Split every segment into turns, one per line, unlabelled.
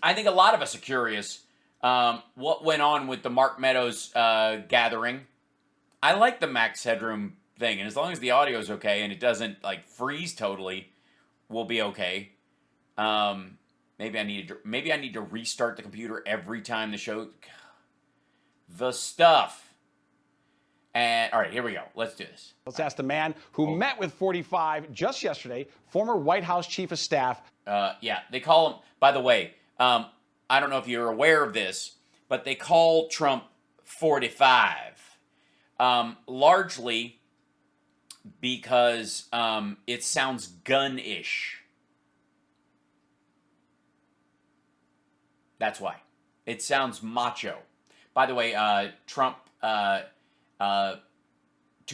I think a lot of us are curious what went on with the Mark Meadows gathering. I like the max headroom thing, and as long as the audio is okay and it doesn't like freeze totally, we'll be okay. Maybe I need to restart the computer every time the show. The stuff. And all right, here we go. Let's do this.
Let's ask the man who met with 45 just yesterday, former White House chief of staff.
Yeah, they call him. By the way, I don't know if you're aware of this, but they call Trump 45, largely because it sounds gun-ish. That's why. It sounds macho. By the way, Trump, to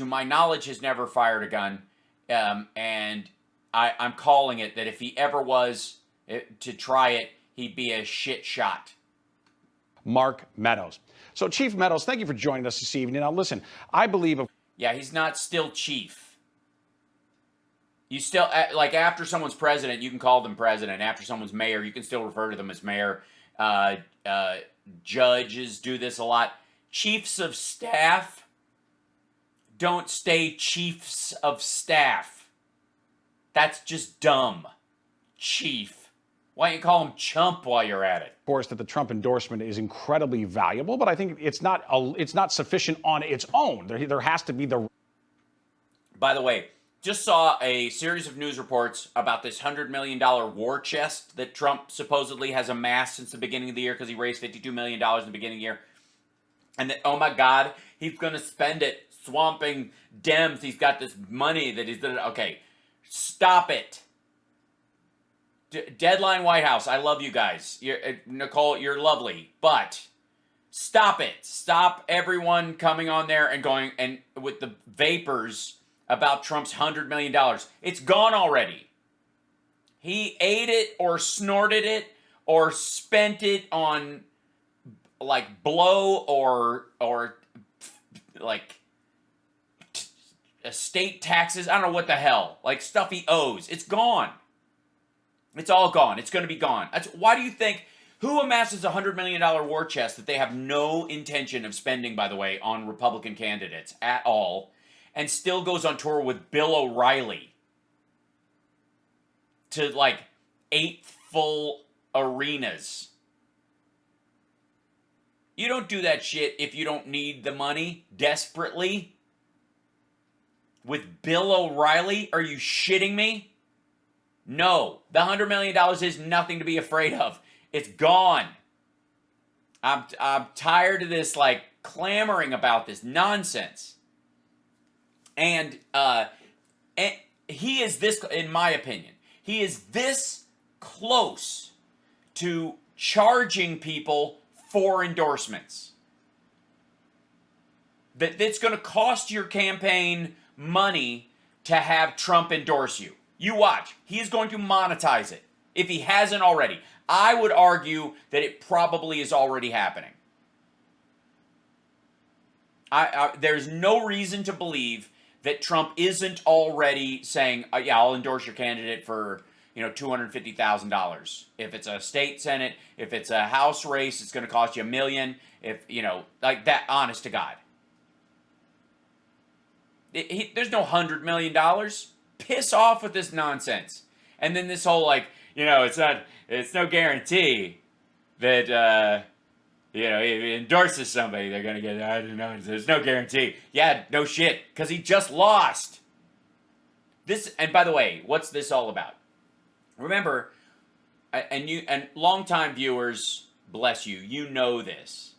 my knowledge, has never fired a gun. And I'm calling it that if he ever was to try it, he'd be a shit shot.
Mark Meadows. So, Chief Meadows, thank you for joining us this evening. Now, listen, I believe...
Yeah, he's not still chief. You still, like, after someone's president, you can call them president. After someone's mayor, you can still refer to them as mayor. Judges do this a lot. Chiefs of staff don't stay chiefs of staff. That's just dumb. Chief. Why don't you call him chump while you're at it?
Of course, that the Trump endorsement is incredibly valuable, but I think it's not sufficient on its own. There has to be the...
By the way, just saw a series of news reports about this $100 million war chest that Trump supposedly has amassed since the beginning of the year because he raised $52 million in the beginning of the year. And that, oh my God, he's going to spend it swamping Dems. He's got this money that he's... Okay, stop it. Deadline White House, I love you guys. Nicole, you're lovely. But stop it. Stop everyone coming on there and going and with the vapors about Trump's $100 million. It's gone already. He ate it or snorted it or spent it on like blow or like estate taxes. I don't know what the hell. Like stuff he owes. It's gone. It's all gone. It's going to be gone. Why do you think, who amasses a $100 million war chest that they have no intention of spending, by the way, on Republican candidates at all, and still goes on tour with Bill O'Reilly to like 8 full arenas? You don't do that shit if you don't need the money desperately. With Bill O'Reilly? Are you shitting me? No, the $100 million is nothing to be afraid of. It's gone. I'm tired of this, like, clamoring about this nonsense. And he is this, in my opinion, he is this close to charging people for endorsements. That's going to cost your campaign money to have Trump endorse you. You watch. He is going to monetize it, if he hasn't already. I would argue that it probably is already happening. There's no reason to believe that Trump isn't already saying, yeah, I'll endorse your candidate for, $250,000. If it's a state senate, if it's a House race, it's going to cost you $1 million. If, like that, honest to God. There's no $100 million. Piss off with this nonsense. And then this whole it's no guarantee that if he endorses somebody they're gonna get, I don't know, there's no guarantee. Yeah, no shit, because he just lost. And by the way, what's this all about? Remember, and longtime viewers, bless you, you know this.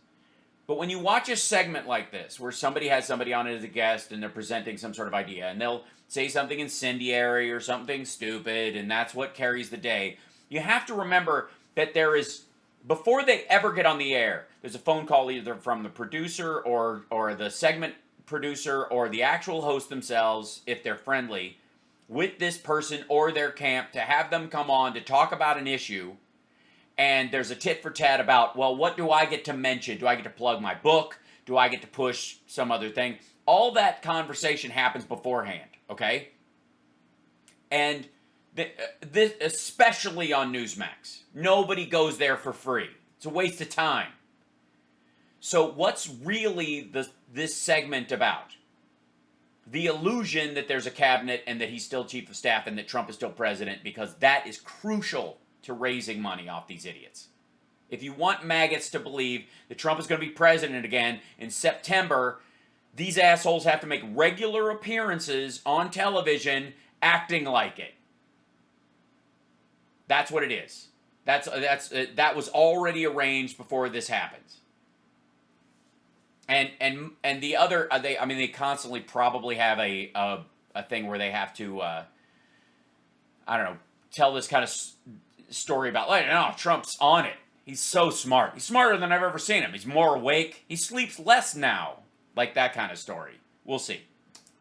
But when you watch a segment like this, where somebody has somebody on it as a guest and they're presenting some sort of idea, and they'll say something incendiary or something stupid, and that's what carries the day, you have to remember that there is, before they ever get on the air, there's a phone call either from the producer or the segment producer or the actual host themselves, if they're friendly, with this person or their camp to have them come on to talk about an issue. And there's a tit for tat about, well, what do I get to mention? Do I get to plug my book? Do I get to push some other thing? All that conversation happens beforehand, okay? And This, especially on Newsmax. Nobody goes there for free. It's a waste of time. So what's really this segment about? The illusion that there's a cabinet and that he's still chief of staff and that Trump is still president, because that is crucial to raising money off these idiots. If you want maggots to believe that Trump is going to be president again in September, these assholes have to make regular appearances on television acting like it. That's what it is. That was already arranged before this happens. And the other, they constantly probably have a thing where they have to, I don't know, tell this kind of story about, like, no, Trump's on it. He's so smart. He's smarter than I've ever seen him. He's more awake. He sleeps less now. Like that kind of story. We'll see.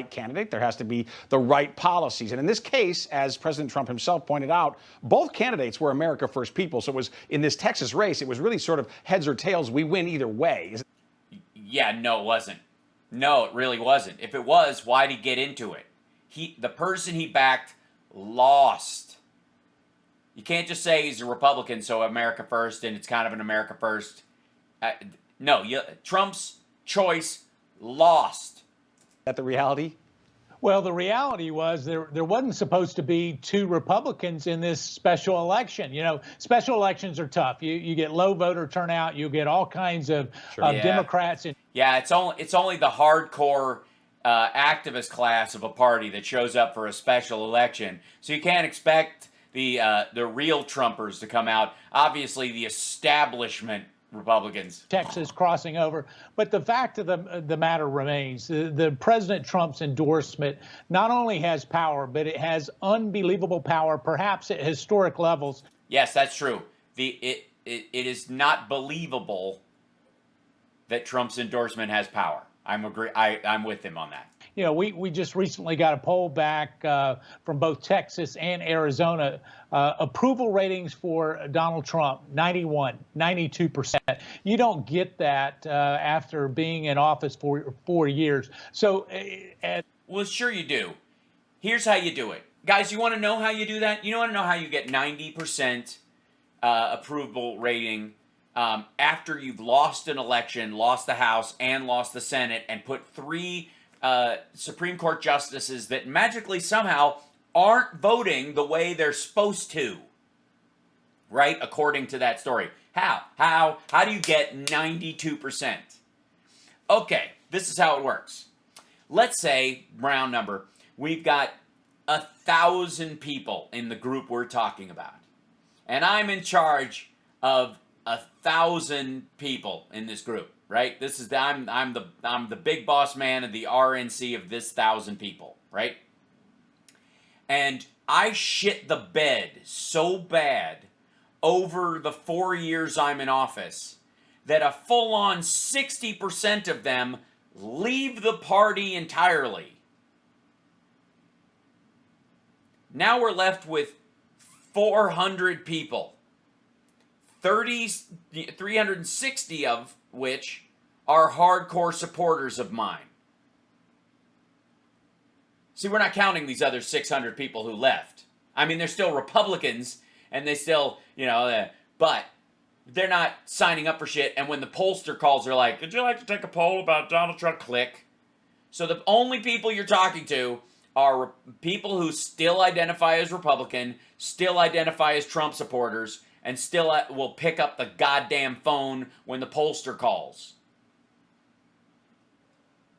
Candidate, there has to be the right policies. And in this case, as President Trump himself pointed out, both candidates were America First people. So it was, in this Texas race, it was really sort of heads or tails. We win either way.
Yeah, no, it wasn't. No, it really wasn't. If it was, why'd he get into it? The person he backed lost. You can't just say he's a Republican, so America First, and it's kind of an America First. No, Trump's choice lost.
Is that the reality?
Well, the reality was there wasn't supposed to be two Republicans in this special election. You know, special elections are tough. You get low voter turnout. You get all kinds of Democrats.
Yeah, it's only the hardcore activist class of a party that shows up for a special election. So you can't expect the real Trumpers to come out. Obviously, the establishment Republicans.
Texas crossing over. But the fact of the matter remains, the President Trump's endorsement not only has power, but it has unbelievable power, perhaps at historic levels.
Yes, that's true. It is not believable that Trump's endorsement has power. I'm with him on that.
You know, we just recently got a poll back from both Texas and Arizona. Approval ratings for Donald Trump, 91, 92%. You don't get that after being in office for 4 years. So,
well, sure you do. Here's how you do it. Guys, you want to know how you do that? You want to know how you get 90% approval rating after you've lost an election, lost the House, and lost the Senate, and put 3 Supreme Court justices that magically somehow aren't voting the way they're supposed to, right? According to that story. How do you get 92%? Okay, this is how it works. Let's say, round number, we've got 1,000 people in the group we're talking about. And I'm in charge of 1,000 people in this group, right? This is I'm the big boss man of the RNC of this 1,000 people, right? And I shit the bed so bad over the 4 years I'm in office that a full-on 60% of them leave the party entirely. Now we're left with 400 people. 360 of which are hardcore supporters of mine. See, we're not counting these other 600 people who left. I mean, they're still Republicans, and they still, but they're not signing up for shit. And when the pollster calls, they're like, "Would you like to take a poll about Donald Trump?" Click. So the only people you're talking to are people who still identify as Republican, still identify as Trump supporters, and still will pick up the goddamn phone when the pollster calls.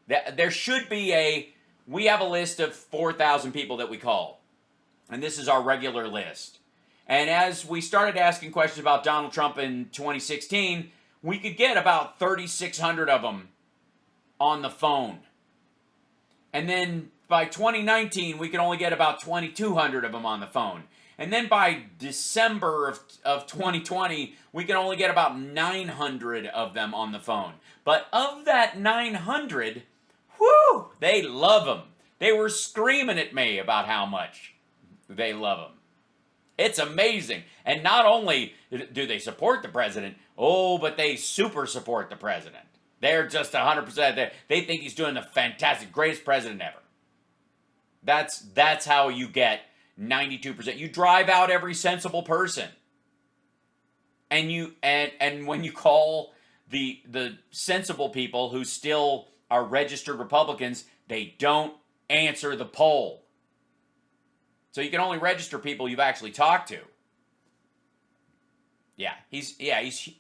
There should be we have a list of 4,000 people that we call. And this is our regular list. And as we started asking questions about Donald Trump in 2016, we could get about 3,600 of them on the phone. And then by 2019, we could only get about 2,200 of them on the phone. And then by December of 2020, we can only get about 900 of them on the phone. But of that 900, whoo, they love them. They were screaming at me about how much they love them. It's amazing. And not only do they support the president, but they super support the president. They're just 100%. They think he's doing the fantastic, greatest president ever. That's how you get 92%. You drive out every sensible person. And when you call the sensible people who still are registered Republicans, they don't answer the poll. So you can only register people you've actually talked to. Yeah, he's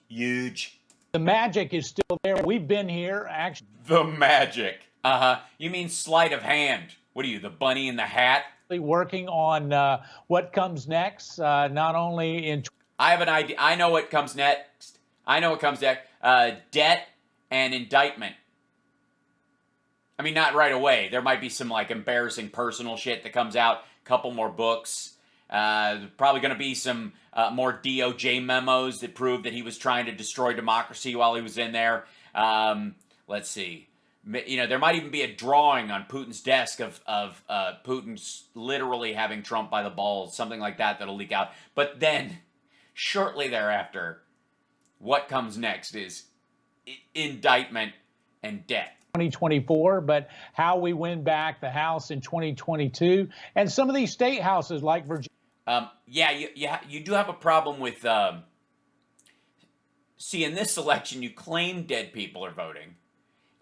huge.
The magic is still there. We've been here, actually.
The magic. You mean sleight of hand. What are you, the bunny in the hat?
Working on what comes next, not only in...
I have an idea. I know what comes next. Debt and indictment. I mean, not right away. There might be some like embarrassing personal shit that comes out. A couple more books. Probably going to be some more DOJ memos that prove that he was trying to destroy democracy while he was in there. Let's see. You know, there might even be a drawing on Putin's desk of Putin's literally having Trump by the balls, something like that that'll leak out. But then, shortly thereafter, what comes next is indictment and debt.
2024, but how we win back the House in 2022, and some of these state houses like Virginia.
You do have a problem with. See, in this election, you claim dead people are voting,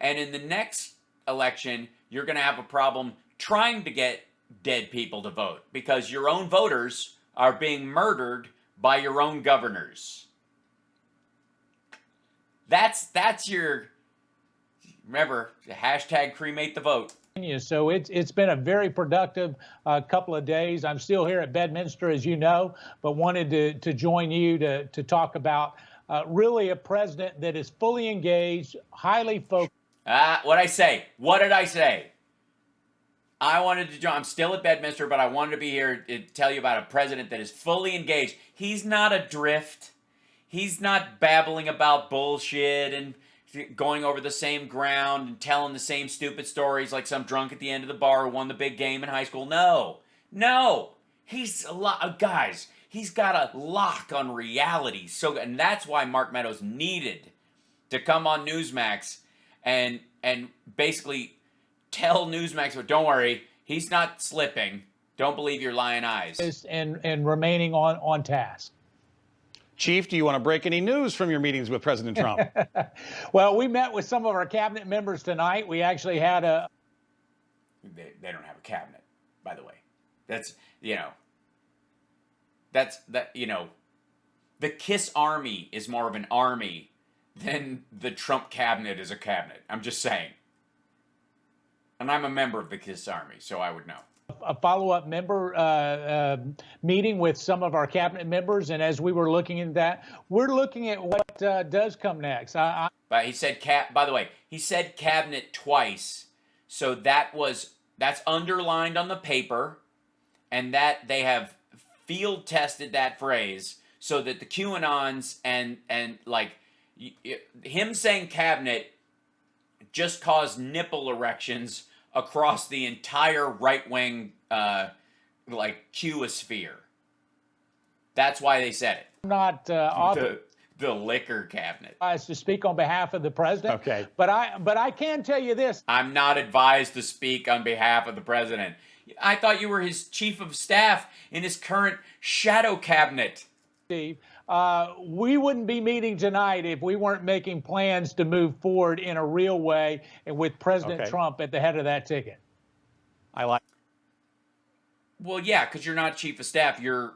and in the next election, you're going to have a problem trying to get dead people to vote because your own voters are being murdered by your own governors. That's your. Remember, hashtag cremate the vote.
So it's been a very productive couple of days. I'm still here at Bedminster, as you know, but wanted to join you to talk about really a president that is fully engaged, highly focused.
What did I say? I wanted to join. I'm still at Bedminster, but I wanted to be here to tell you about a president that is fully engaged. He's not adrift. He's not babbling about bullshit and going over the same ground and telling the same stupid stories like some drunk at the end of the bar who won the big game in high school. No. He's guys, he's got a lock on reality. And that's why Mark Meadows needed to come on Newsmax and basically tell Newsmax, but don't worry, he's not slipping. Don't believe your lying eyes.
And remaining on task.
Chief, do you want to break any news from your meetings with President Trump?
Well, we met with some of our cabinet members tonight. We actually had a...
They don't have a cabinet, by the way. The KISS Army is more of an army than the Trump cabinet is a cabinet. I'm just saying. And I'm a member of the KISS Army, so I would know.
A follow-up member meeting with some of our cabinet members, and as we were looking at that, we're looking at what does come next.
But he said by the way, he said cabinet twice, so that's underlined on the paper, and that they have field tested that phrase so that the QAnons and like him saying cabinet just caused nipple erections across the entire right-wing, Q-sphere. That's why they said it.
I'm not
the liquor cabinet.
To speak on behalf of the president.
Okay.
But I can tell you this.
I'm not advised to speak on behalf of the president. I thought you were his chief of staff in his current shadow cabinet.
Steve, we wouldn't be meeting tonight if we weren't making plans to move forward in a real way and with President Trump at the head of that ticket.
Well, yeah, because you're not chief of staff. You're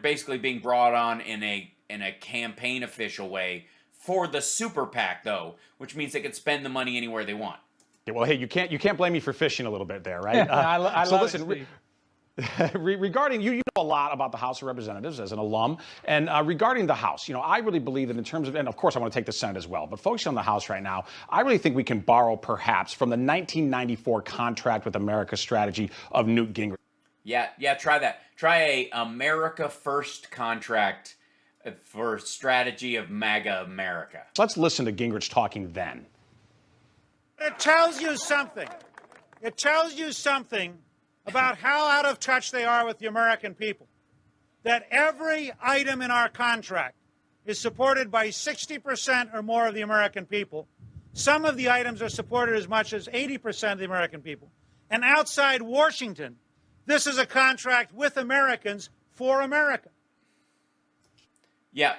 basically being brought on in a campaign official way for the super PAC, though, which means they can spend the money anywhere they want.
Yeah, well, hey, you can't blame me for fishing a little bit there, right? Regarding you know a lot about the House of Representatives as an alum, and regarding the House, I really believe that in terms of, and of course I want to take the Senate as well, but focusing on the House right now, I really think we can borrow perhaps from the 1994 Contract with America strategy of Newt Gingrich.
Yeah, try that. Try a America First contract for strategy of MAGA America.
Let's listen to Gingrich talking then.
It tells you something. It tells you something about how out of touch they are with the American people. That every item in our contract is supported by 60% or more of the American people. Some of the items are supported as much as 80% of the American people. And outside Washington, This is a contract with Americans for America.
Yeah,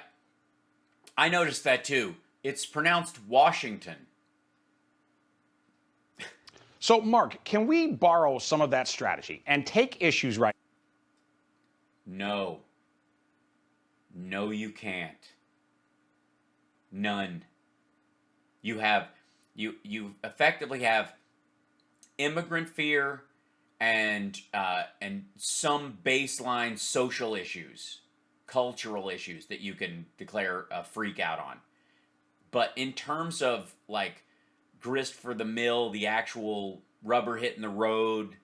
I noticed that too. It's pronounced Washington.
So, Mark, can we borrow some of that strategy and take issues right?
No. No, you can't. None. You effectively have immigrant fear and some baseline social issues, cultural issues that you can declare a freak out on. But in terms of like grist for the mill, the actual rubber hitting the road,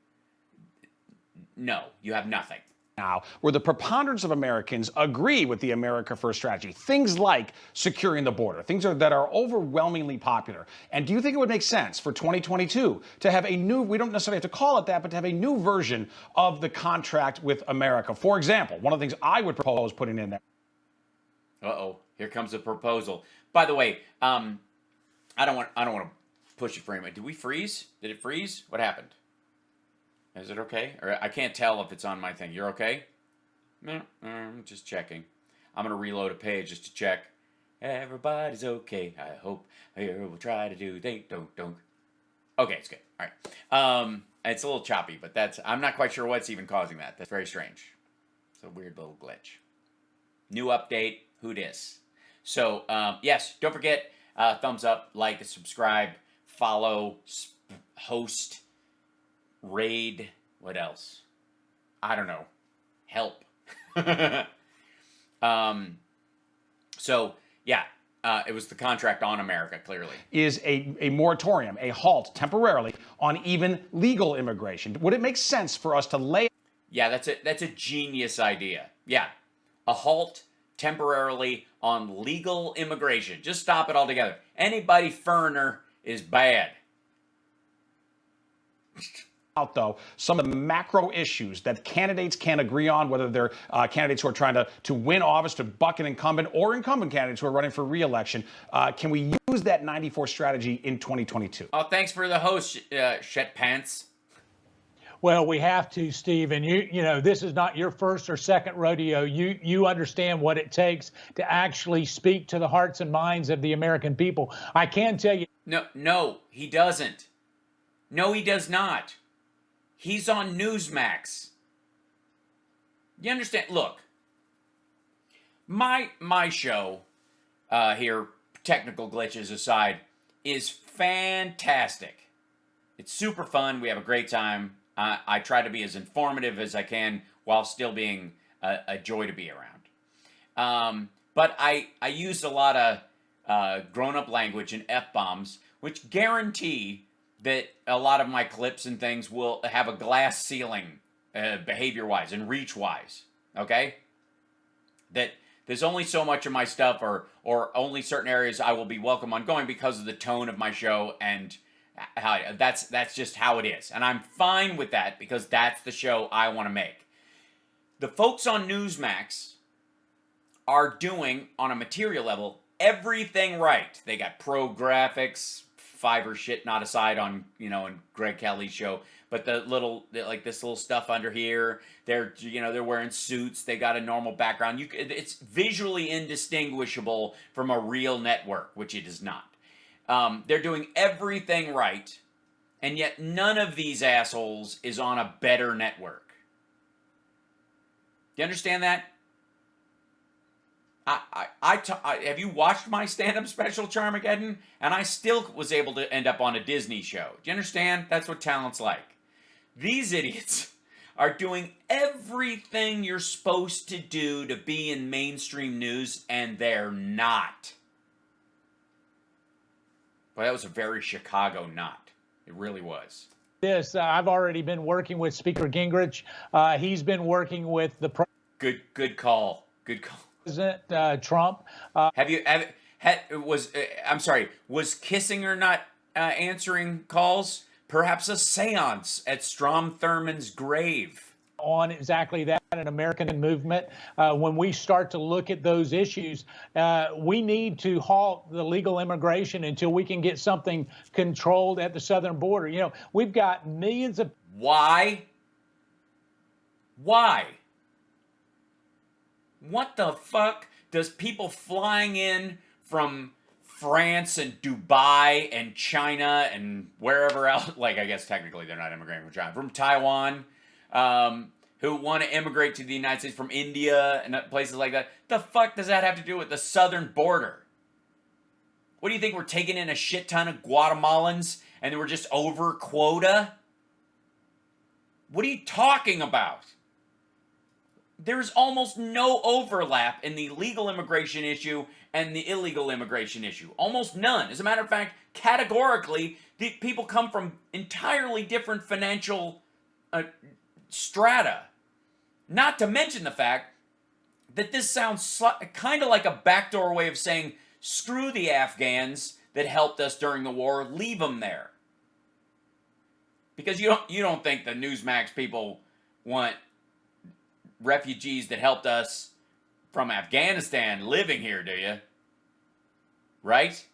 no, you have nothing.
Now, where the preponderance of Americans agree with the America First strategy, things like securing the border, things that are overwhelmingly popular. And do you think it would make sense for 2022 to have a new, we don't necessarily have to call it that, but to have a new version of the contract with America? For example, one of the things I would propose putting in there.
Uh-oh, here comes a proposal. By the way, I don't want to push it for anybody. Did we freeze? Did it freeze? What happened? Is it okay? Or I can't tell if it's on my thing. You're okay? No, I'm just checking. I'm going to reload a page just to check. Everybody's okay. I hope here we'll try to do they don't. Okay, it's good. All right. It's a little choppy, but I'm not quite sure what's even causing that. That's very strange. It's a weird little glitch. New update. Who dis? So, yes, don't forget, thumbs up, like, subscribe, follow, host, raid, what else? I don't know. Help. So, yeah, it was the contract on America, clearly.
Is a moratorium, a halt temporarily on even legal immigration. Would it make sense for us to lay...
Yeah, that's a genius idea. Yeah, a halt temporarily on legal immigration. Just stop it altogether. Anybody foreigner is bad.
Out though some of the macro issues that candidates can agree on, whether they're candidates who are trying to win office, to buck an incumbent, or incumbent candidates who are running for re-election. Can we use that 94 strategy in 2022?
Oh, thanks for the host, Shet Pants.
Well, we have to, Steve, and you know this is not your first or second rodeo. You understand what it takes to actually speak to the hearts and minds of the American people. I can tell you.
No, he doesn't. No, he does not. He's on Newsmax. You understand? Look, my show here, technical glitches aside, is fantastic. It's super fun. We have a great time. I try to be as informative as I can while still being a joy to be around. But I use a lot of grown-up language and F-bombs, which guarantee that a lot of my clips and things will have a glass ceiling behavior-wise and reach-wise, okay? That there's only so much of my stuff or only certain areas I will be welcome on going because of the tone of my show, and how that's just how it is. And I'm fine with that because that's the show I want to make. The folks on Newsmax are doing, on a material level, everything right. They got pro graphics, Fiverr shit not aside on, in Greg Kelly's show, but the little, like this little stuff under here, they're wearing suits, they got a normal background. It's visually indistinguishable from a real network, which it is not. They're doing everything right, and yet none of these assholes is on a better network. Do you understand that? Have you watched my stand-up special, Charmageddon? And I still was able to end up on a Disney show. Do you understand? That's what talent's like. These idiots are doing everything you're supposed to do to be in mainstream news, and they're not. Well, that was a very Chicago not. It really was.
I've already been working with Speaker Gingrich. He's been working with the
Good call. Good call.
President Trump.
Was Kissinger not answering calls? Perhaps a seance at Strom Thurmond's grave.
On exactly that, an American movement. When we start to look at those issues, we need to halt the legal immigration until we can get something controlled at the southern border. We've got millions of...
Why? Why? What the fuck does people flying in from France and Dubai and China and wherever else, like I guess technically they're not immigrating from China, from Taiwan, who want to immigrate to the United States from India and places like that, the fuck does that have to do with the southern border? What do you think, we're taking in a shit ton of Guatemalans and we're just over quota? What are you talking about? There's almost no overlap in the legal immigration issue and the illegal immigration issue. Almost none. As a matter of fact, categorically, the people come from entirely different financial strata. Not to mention the fact that this sounds kind of like a backdoor way of saying, screw the Afghans that helped us during the war, leave them there. Because you don't think the Newsmax people want refugees that helped us from Afghanistan living here, do you? Right?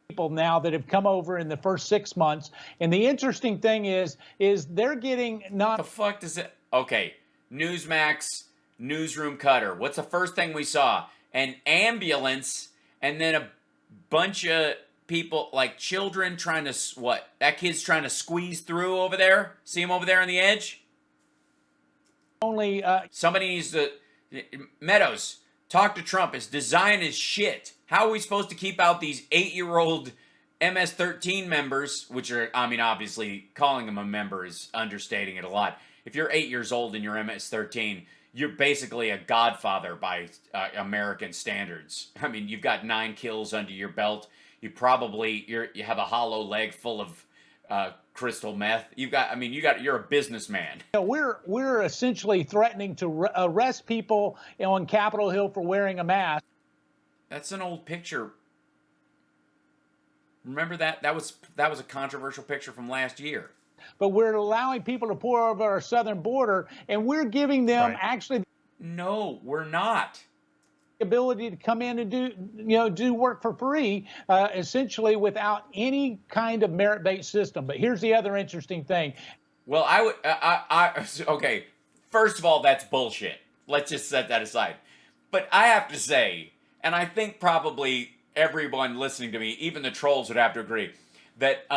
People now that have come over in the first 6 months, and the interesting thing is they're getting not.
The fuck does it? Okay, Newsmax, newsroom cutter. What's the first thing we saw? An ambulance, and then a bunch of people, like children, trying to what? That kid's trying to squeeze through over there. See him over there on the edge?
Only
somebody needs to. Meadows, talk to Trump. His design is shit. How are we supposed to keep out these 8-year-old MS-13 members, which are, I mean, obviously calling them a member is understating it a lot. If you're 8 years old and you're MS-13, you're basically a godfather by American standards. I mean, you've got 9 kills under your belt. You have a hollow leg full of crystal meth. You're a businessman.
We're essentially threatening to arrest people on Capitol Hill for wearing a mask.
That's an old picture. Remember that? That was a controversial picture from last year.
But we're allowing people to pour over our southern border, and we're giving them actually.
No, we're not.
The ability to come in and do work for free, essentially without any kind of merit-based system. But here's the other interesting thing.
Well, okay. First of all, that's bullshit. Let's just set that aside. But I have to say, and I think probably everyone listening to me, even the trolls would have to agree, that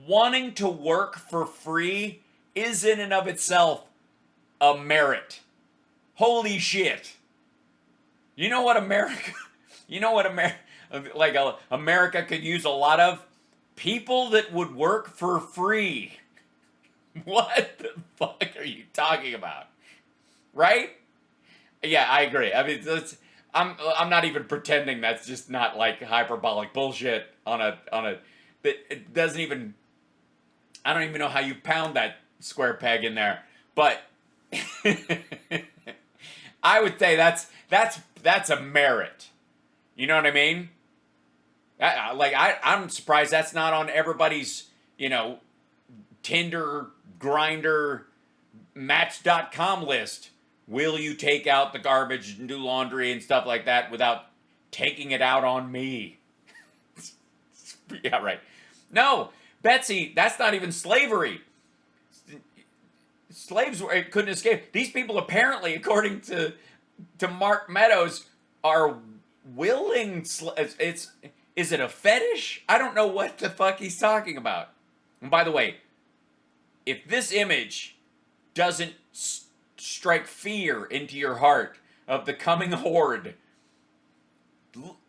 wanting to work for free is in and of itself a merit. Holy shit. You know what America could use a lot of? People that would work for free. What the fuck are you talking about? Right? Yeah, I agree. I mean, I'm not even pretending that's just not like hyperbolic bullshit it doesn't even, I don't even know how you pound that square peg in there. But I would say that's a merit. You know what I mean? I'm surprised that's not on everybody's, Tinder, Grindr, Match.com list. Will you take out the garbage and do laundry and stuff like that without taking it out on me? Yeah, right. No, Betsy, that's not even slavery. Slaves couldn't escape. These people apparently, according to Mark Meadows, are willing. Is it a fetish? I don't know what the fuck he's talking about. And by the way, if this image doesn't strike fear into your heart of the coming horde,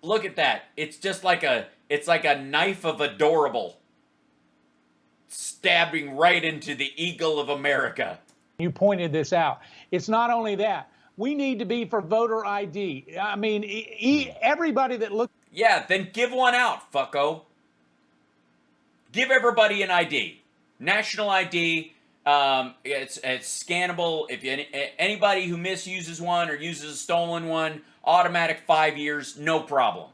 look at that. It's just like a knife of adorable stabbing right into the eagle of America.
You pointed this out. It's not only that. We need to be for voter ID. I mean, everybody that looks.
Yeah, then give one out, fucko. Give everybody an ID. National ID. It's scannable. If anybody who misuses one or uses a stolen one, automatic 5 years, no problem.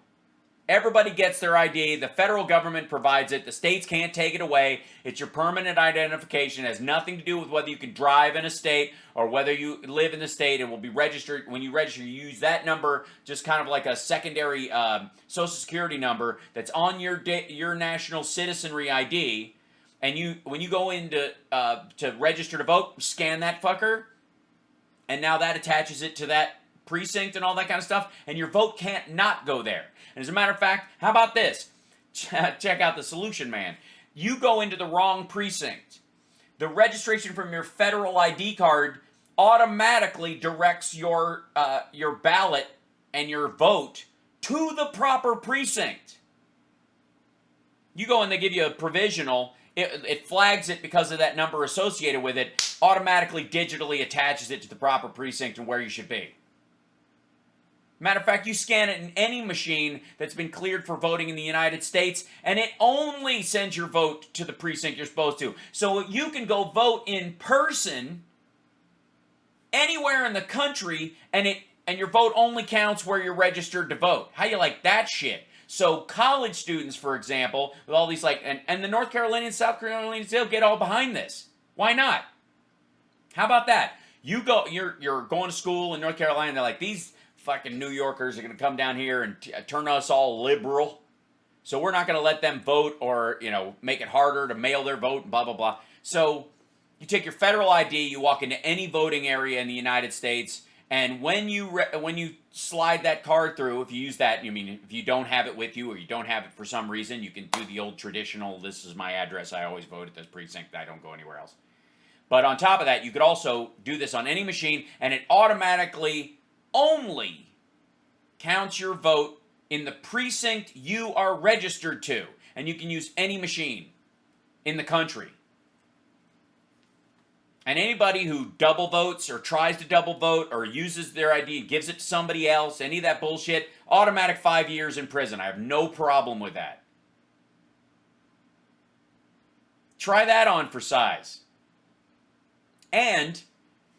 Everybody gets their ID. The federal government provides it. The states can't take it away. It's your permanent identification. It has nothing to do with whether you can drive in a state or whether you live in the state. It will be registered. When you register, you use that number, just kind of like a secondary Social Security number that's on your national citizenry ID. and when you go into to register to vote, scan that fucker, and now that attaches it to that precinct and all that kind of stuff, and your vote can't not go there. And as a matter of fact, how about this? Check out the solution, man. You go into the wrong precinct. The registration from your federal ID card automatically directs your ballot and your vote to the proper precinct. You go and they give you a provisional, it flags it because of that number associated with it, automatically digitally attaches it to the proper precinct and where you should be. Matter of fact, you scan it in any machine that's been cleared for voting in the United States, and it only sends your vote to the precinct you're supposed to. So you can go vote in person anywhere in the country, and your vote only counts where you're registered to vote. How you like that shit? So college students, for example, with all these and the North Carolinians, South Carolinians, they'll get all behind this. Why not? How about that? You're going to school in North Carolina, and they're like, these fucking New Yorkers are going to come down here and turn us all liberal. So we're not going to let them vote or, make it harder to mail their vote and blah, blah, blah. So you take your federal ID, you walk into any voting area in the United States, and when you slide that card through, if you use that, if you don't have it with you or you don't have it for some reason, you can do the old traditional, this is my address, I always vote at this precinct, I don't go anywhere else. But on top of that, you could also do this on any machine, and it automatically only counts your vote in the precinct you are registered to. And you can use any machine in the country. And anybody who double votes or tries to double vote or uses their ID and gives it to somebody else, any of that bullshit, automatic 5 years in prison. I have no problem with that. Try that on for size. And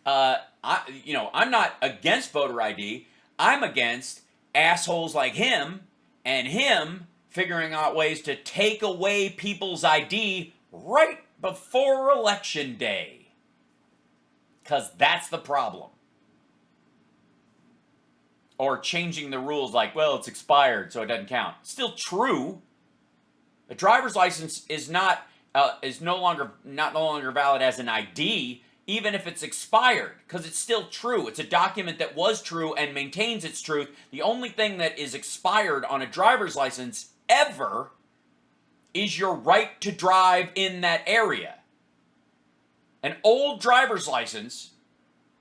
I'm not against voter ID. I'm against assholes like him and him figuring out ways to take away people's ID right before Election Day. Because that's the problem. Or changing the rules like, well, it's expired, so it doesn't count. Still true. A driver's license is no longer valid as an ID, even if it's expired, because it's still true. It's a document that was true and maintains its truth. The only thing that is expired on a driver's license ever is your right to drive in that area. An old driver's license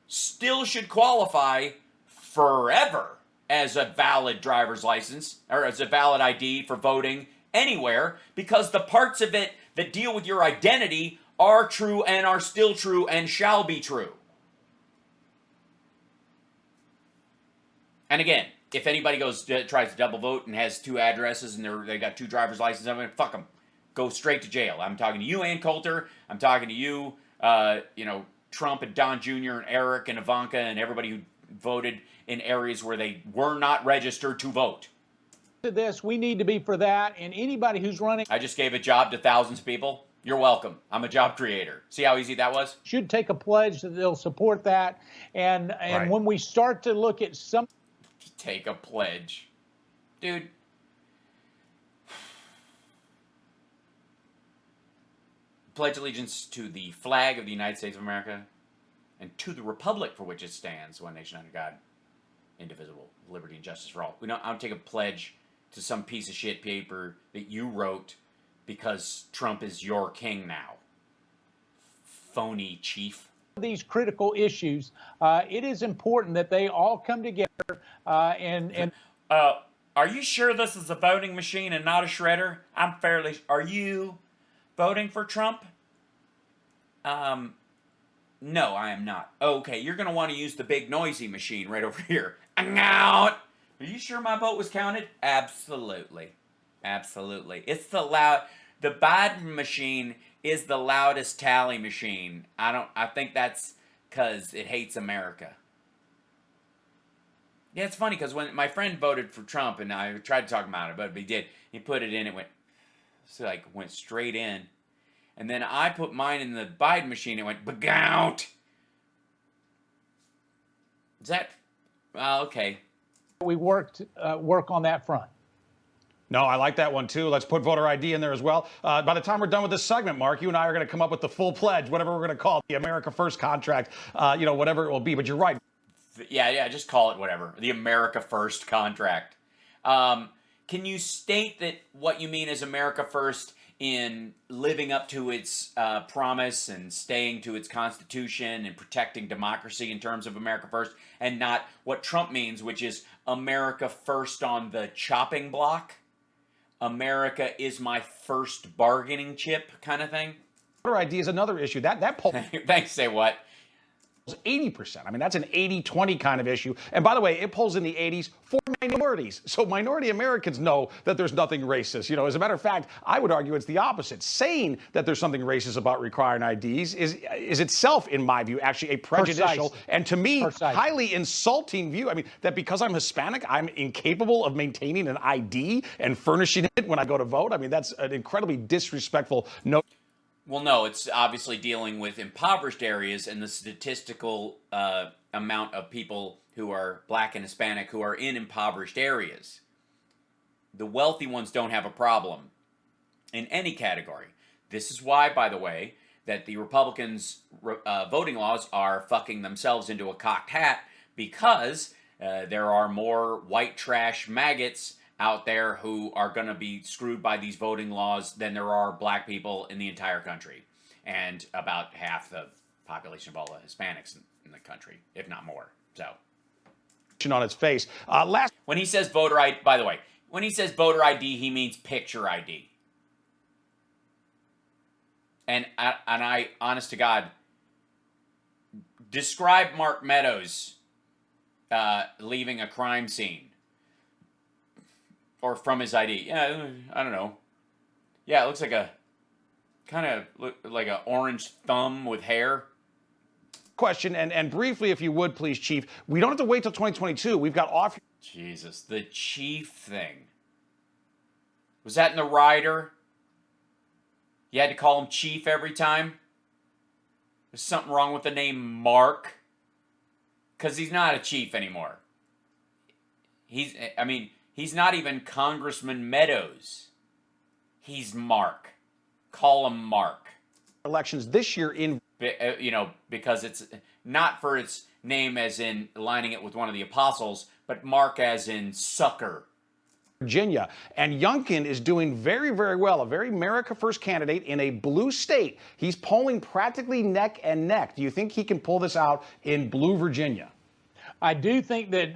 still should qualify forever as a valid driver's license, or as a valid ID for voting anywhere, because the parts of it that deal with your identity are true and are still true and shall be true. And again, if anybody tries to double vote and has two addresses and they got two driver's licenses, I'm going to fuck them. Go straight to jail. I'm talking to you, Ann Coulter. I'm talking to you, Trump and Don Jr. and Eric and Ivanka and everybody who voted in areas where they were not registered to vote.
This, we need to be for that, and anybody who's running...
I just gave a job to thousands of people. You're welcome. I'm a job creator. See how easy that was?
Should take a pledge that they'll support that. And
right.
When we start to look at some...
Take a pledge. Dude. Pledge allegiance to the flag of the United States of America and to the republic for which it stands, one nation under God, indivisible, liberty and justice for all. I don't take a pledge to some piece of shit paper that you wrote because Trump is your king now. Phony chief.
These critical issues, it is important that they all come together and
are you sure this is a voting machine and not a shredder? Are you voting for Trump? No, I am not. Okay, you're going to want to use the big noisy machine right over here. Are you sure my vote was counted? Absolutely. Absolutely. It's the Biden machine is the loudest tally machine. I think that's because it hates America. Yeah, it's funny because when my friend voted for Trump and I tried to talk about it, but he did. He put it in, it went straight in. And then I put mine in the Biden machine, it went bagout. Is that okay?
We work on that front.
No, I like that one too. Let's put voter ID in there as well. By the time we're done with this segment, Mark, you and I are going to come up with the full pledge, whatever we're going to call it, the America First contract, whatever it will be. But you're right.
Yeah, just call it whatever. The America First contract. Can you state that what you mean is America First in living up to its promise and staying to its constitution and protecting democracy in terms of America First, and not what Trump means, which is America First on the chopping block? America is my first bargaining chip kind of thing?
Voter ID is another issue. That poll
Thanks, say what?
80%. I mean, that's an 80-20 kind of issue. And by the way, it polls in the 80s for minorities. So minority Americans know that there's nothing racist. As a matter of fact, I would argue it's the opposite. Saying that there's something racist about requiring IDs is itself, in my view, actually a prejudicial and, to me, highly insulting view. I mean, that because I'm Hispanic, I'm incapable of maintaining an ID and furnishing it when I go to vote. I mean, that's an incredibly disrespectful note.
Well, no, it's obviously dealing with impoverished areas and the statistical amount of people who are black and Hispanic who are in impoverished areas. The wealthy ones don't have a problem in any category. This is why, by the way, that the Republicans' voting laws are fucking themselves into a cocked hat, because there are more white trash maggots out there who are going to be screwed by these voting laws than there are black people in the entire country, and about half the population of all the Hispanics in the country, if not more. So,
on its face.
When he says voter ID, by the way, when he says voter ID, he means picture ID. And I, honest to God, describe Mark Meadows leaving a crime scene. Or from his ID. Yeah, I don't know. Yeah, it looks like a kind of like an orange thumb with hair.
Question, and briefly, if you would, please, Chief. We don't have to wait till 2022. We've got off.
Jesus, the Chief thing. Was that in the rider? You had to call him Chief every time? There's something wrong with the name Mark? Because he's not a chief anymore. He's not even Congressman Meadows. He's Mark. Call him Mark.
Elections this year in...
because it's not for its name as in lining it with one of the apostles, but Mark as in sucker.
Virginia. And Youngkin is doing very, very well. A very America First candidate in a blue state. He's polling practically neck and neck. Do you think he can pull this out in blue Virginia?
I do think that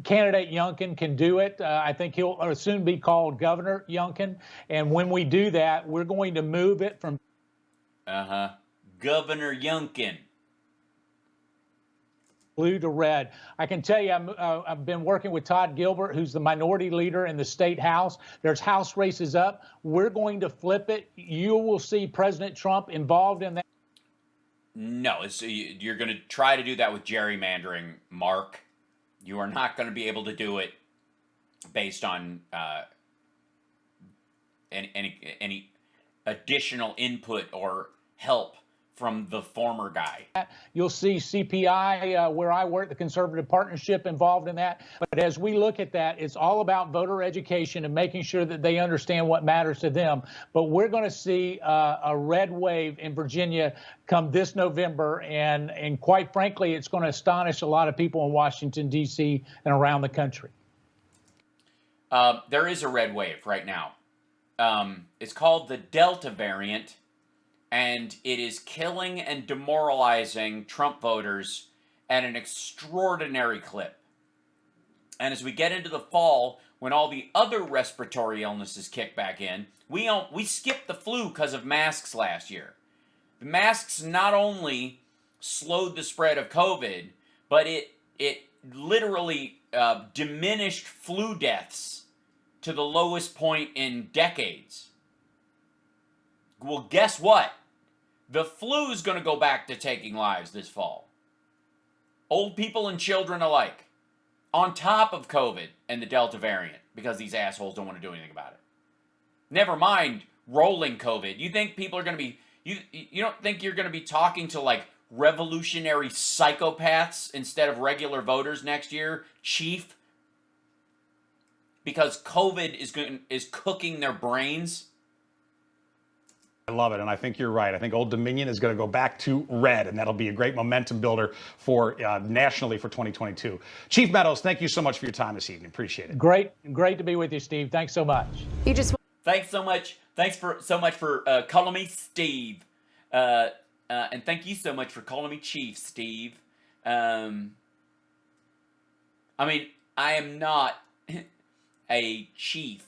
candidate Youngkin can do it. I think he'll soon be called Governor Youngkin. And when we do that, we're going to move it from...
Governor Youngkin.
Blue to red. I can tell you, I've been working with Todd Gilbert, who's the minority leader in the state house. There's house races up. We're going to flip it. You will see President Trump involved in that.
No, you're going to try to do that with gerrymandering, Mark. You are not going to be able to do it based on any additional input or help from the former guy.
You'll see CPI, where I work, the Conservative Partnership, involved in that. But as we look at that, it's all about voter education and making sure that they understand what matters to them. But we're going to see a red wave in Virginia come this November. And quite frankly, it's going to astonish a lot of people in Washington, D.C. and around the country.
There is a red wave right now. It's called the Delta variant. And it is killing and demoralizing Trump voters at an extraordinary clip. And as we get into the fall, when all the other respiratory illnesses kick back in, we skipped the flu because of masks last year. The masks not only slowed the spread of COVID, but it literally diminished flu deaths to the lowest point in decades. Well, guess what? The flu is going to go back to taking lives this fall. Old people and children alike. On top of COVID and the Delta variant, because these assholes don't want to do anything about it. Never mind rolling COVID. You think people are going to be... You don't think you're going to be talking to, like, revolutionary psychopaths instead of regular voters next year, Chief? because COVID is cooking their brains.
I love it, and I think you're right. I think Old Dominion is going to go back to red, and that'll be a great momentum builder for nationally for 2022. Chief Meadows, thank you so much for your time this evening. Appreciate it.
Great to be with you, Steve. Thanks so much.
Thanks so much. Thanks so much for calling me Steve, and thank you so much for calling me Chief, Steve. I mean, I am not a chief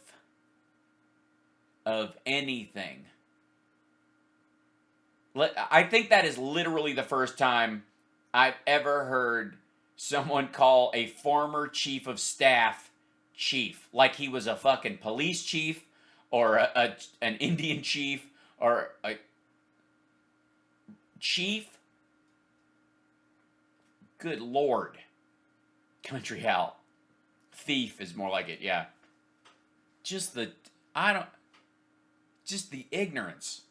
of anything. I think that is literally the first time I've ever heard someone call a former chief of staff chief, like he was a fucking police chief or an Indian chief or a chief. Good Lord. Country hell. Thief is more like it, yeah. Just the ignorance.